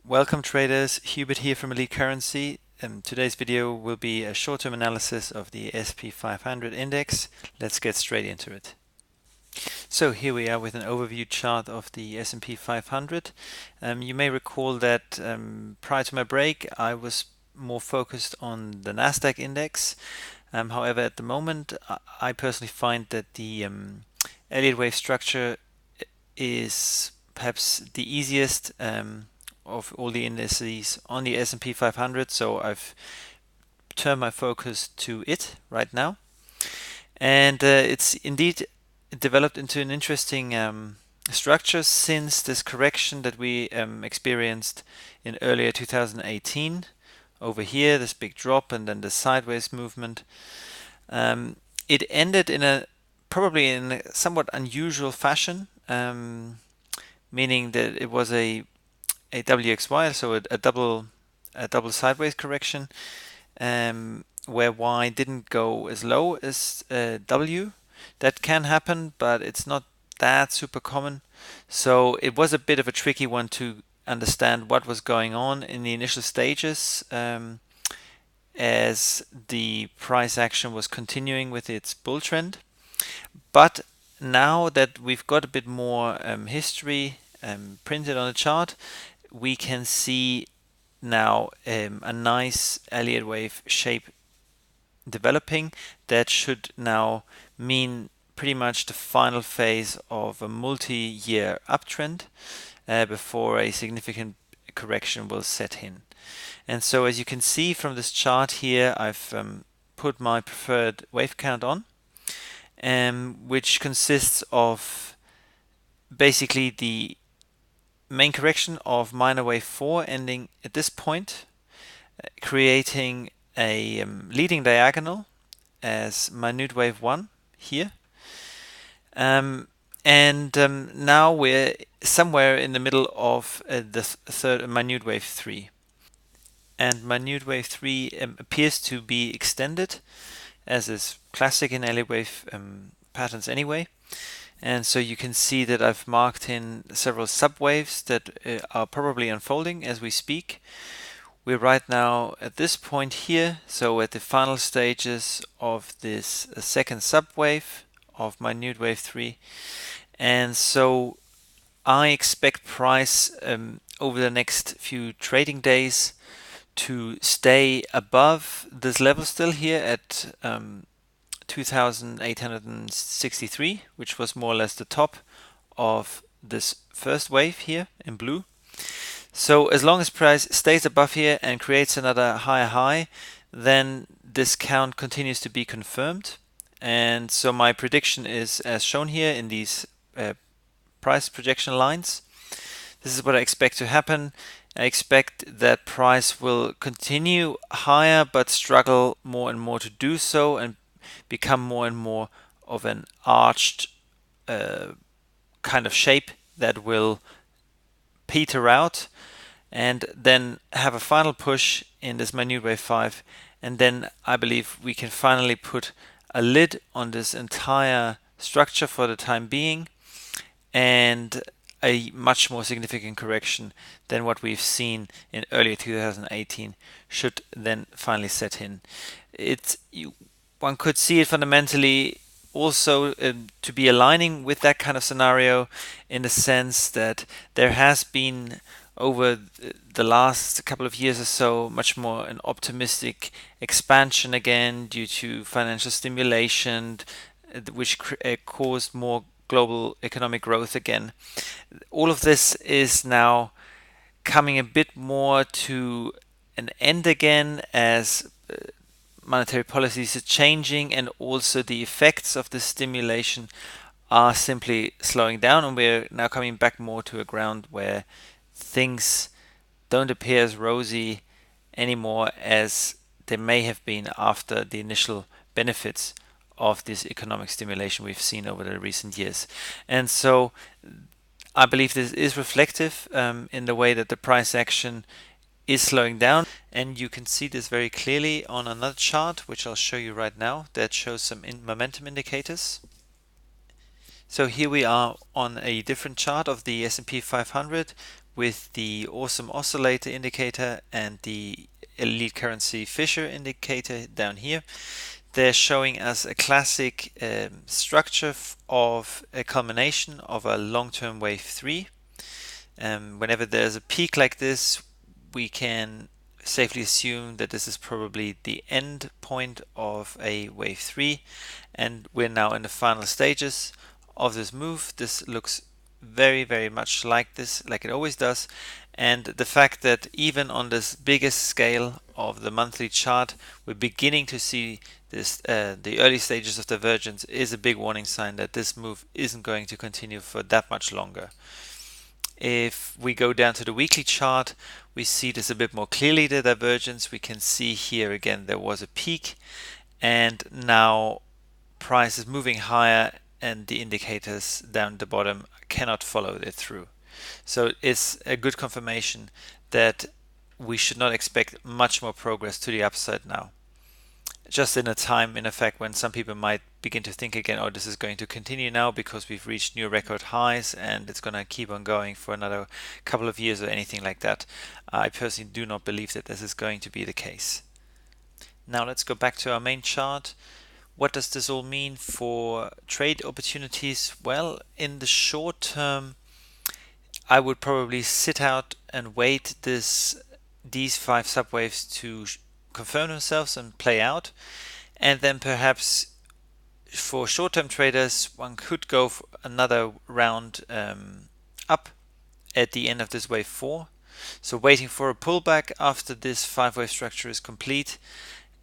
Welcome traders, Hubert here from Elite Currency. Today's video will be a short-term analysis of the S&P 500 index. Let's get straight into it. So here we are with an overview chart of the S&P 500. You may recall that prior to my break I was more focused on the Nasdaq index. However, at the moment I personally find that the Elliott wave structure is perhaps the easiest of all the indices on the S&P 500, so I've turned my focus to it right now, and it's indeed developed into an interesting structure since this correction that we experienced in earlier 2018 over here, this big drop and then the sideways movement. It ended in probably in a somewhat unusual fashion, meaning that it was a WXY, so a double sideways correction, where Y didn't go as low as W. That can happen, but it's not that super common. So it was a bit of a tricky one to understand what was going on in the initial stages, as the price action was continuing with its bull trend. But now that we've got a bit more history printed on the chart, we can see now a nice Elliott wave shape developing that should now mean pretty much the final phase of a multi-year uptrend before a significant correction will set in. And so as you can see from this chart here, I've put my preferred wave count on, which consists of basically the main correction of minor wave 4 ending at this point, creating a leading diagonal as minute wave 1 here. Now we're somewhere in the middle of the third minute wave 3. And minute wave 3 appears to be extended, as is classic in Elliott wave patterns anyway. And so you can see that I've marked in several subwaves that are probably unfolding as we speak. We're right now at this point here, so at the final stages of this second subwave of minute wave 3. And so I expect price over the next few trading days to stay above this level still here at 2,863, which was more or less the top of this first wave here in blue. So as long as price stays above here and creates another higher high, then this count continues to be confirmed. And so my prediction is as shown here in these price projection lines. This is what I expect to happen. I expect that price will continue higher but struggle more and more to do so and become more and more of an arched kind of shape that will peter out and then have a final push in this minute wave 5, and then I believe we can finally put a lid on this entire structure for the time being, and a much more significant correction than what we've seen in early 2018 should then finally set in. One could see it fundamentally also to be aligning with that kind of scenario, in the sense that there has been over the last couple of years or so much more an optimistic expansion again due to financial stimulation, which caused more global economic growth again. All of this is now coming a bit more to an end again as monetary policies are changing, and also the effects of the stimulation are simply slowing down, and we're now coming back more to a ground where things don't appear as rosy anymore as they may have been after the initial benefits of this economic stimulation we've seen over the recent years. And so I believe this is reflective in the way that the price action is slowing down, and you can see this very clearly on another chart which I'll show you right now that shows some momentum indicators. So here we are on a different chart of the S&P 500 with the awesome oscillator indicator and the elite currency Fisher indicator down here. They're showing us a classic structure of a culmination of a long-term wave 3. Whenever there's a peak like this, we can safely assume that this is probably the end point of a wave 3, and we're now in the final stages of this move. This looks very much like this, like it always does, and the fact that even on this biggest scale of the monthly chart we're beginning to see this the early stages of divergence is a big warning sign that this move isn't going to continue for that much longer. If we go down to the weekly chart, we see this a bit more clearly, the divergence. We can see here again there was a peak, and now price is moving higher and the indicators down the bottom cannot follow it through. So it's a good confirmation that we should not expect much more progress to the upside now. Just in a time, in effect, when some people might begin to think again, oh, this is going to continue now because we've reached new record highs and it's going to keep on going for another couple of years or anything like that. I personally do not believe that this is going to be the case. Now let's go back to our main chart. What does this all mean for trade opportunities? Well, in the short term, I would probably sit out and wait these 5 subwaves to confirm themselves and play out, and then perhaps for short-term traders one could go for another round up at the end of this wave 4. So waiting for a pullback after this 5-wave structure is complete,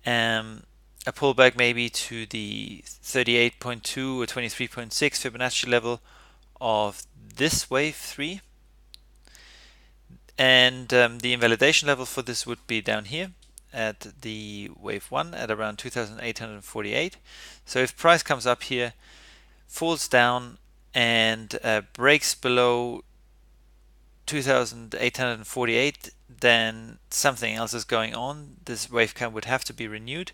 a pullback maybe to the 38.2 or 23.6 Fibonacci level of this wave 3, and the invalidation level for this would be down here at the wave 1 at around 2,848. So if price comes up here, falls down and breaks below 2,848, then something else is going on. This wave count would have to be renewed,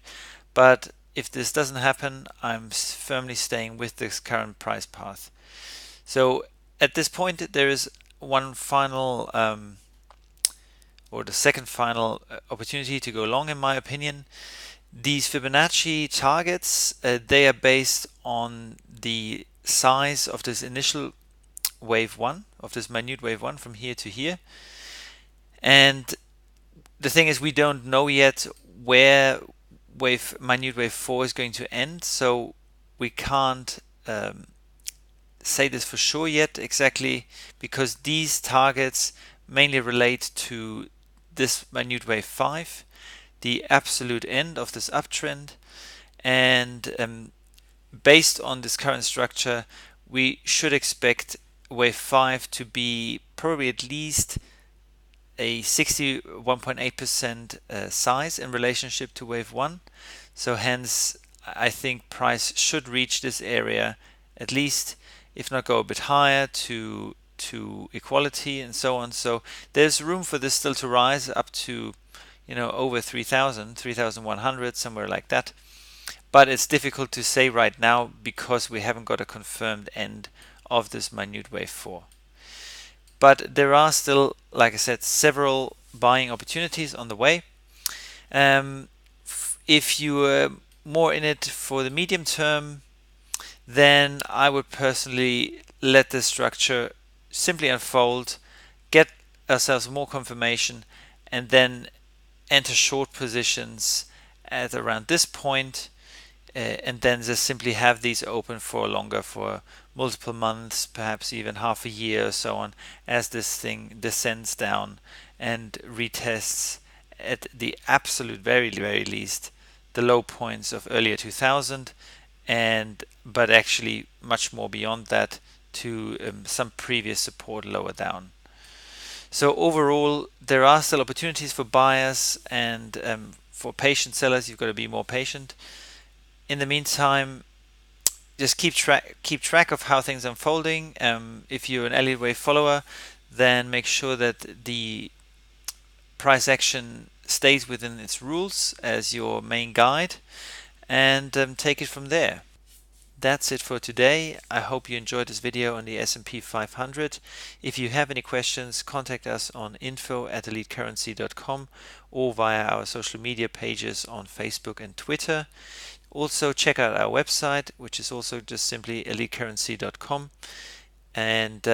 but if this doesn't happen, I'm firmly staying with this current price path. So at this point there is one final or the second final opportunity to go long, in my opinion. These Fibonacci targets, they are based on the size of this initial wave 1, of this minute wave 1 from here to here. And the thing is, we don't know yet where minute wave 4 is going to end, so we can't say this for sure yet exactly, because these targets mainly relate to this minute wave 5, the absolute end of this uptrend, and based on this current structure we should expect wave 5 to be probably at least a 61.8% size in relationship to wave 1. So hence I think price should reach this area at least, if not go a bit higher to equality and so on. So there's room for this still to rise up to, you know, over 3,000, 3,100, somewhere like that. But it's difficult to say right now because we haven't got a confirmed end of this minute wave 4. But there are still, like I said, several buying opportunities on the way. If you are more in it for the medium term, then I would personally let the structure simply unfold, get ourselves more confirmation, and then enter short positions at around this point, and then just simply have these open for longer, for multiple months, perhaps even half a year or so on, as this thing descends down and retests at the absolute very least the low points of earlier 2000, but actually much more beyond that to some previous support lower down. So overall there are still opportunities for buyers, and for patient sellers you've got to be more patient. In the meantime, just keep track of how things are unfolding. If you're an Elliott wave follower, then make sure that the price action stays within its rules as your main guide, and take it from there. that's it for today. I hope you enjoyed this video on the S&P 500. If you have any questions, contact us on info@elitecurrency.com or via our social media pages on Facebook and Twitter. Also check out our website, which is also just simply elitecurrency.com. And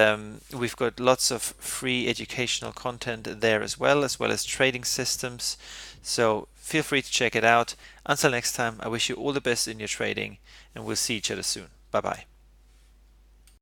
we've got lots of free educational content there as well as trading systems. So feel free to check it out. Until next time, I wish you all the best in your trading, and we'll see each other soon. Bye bye.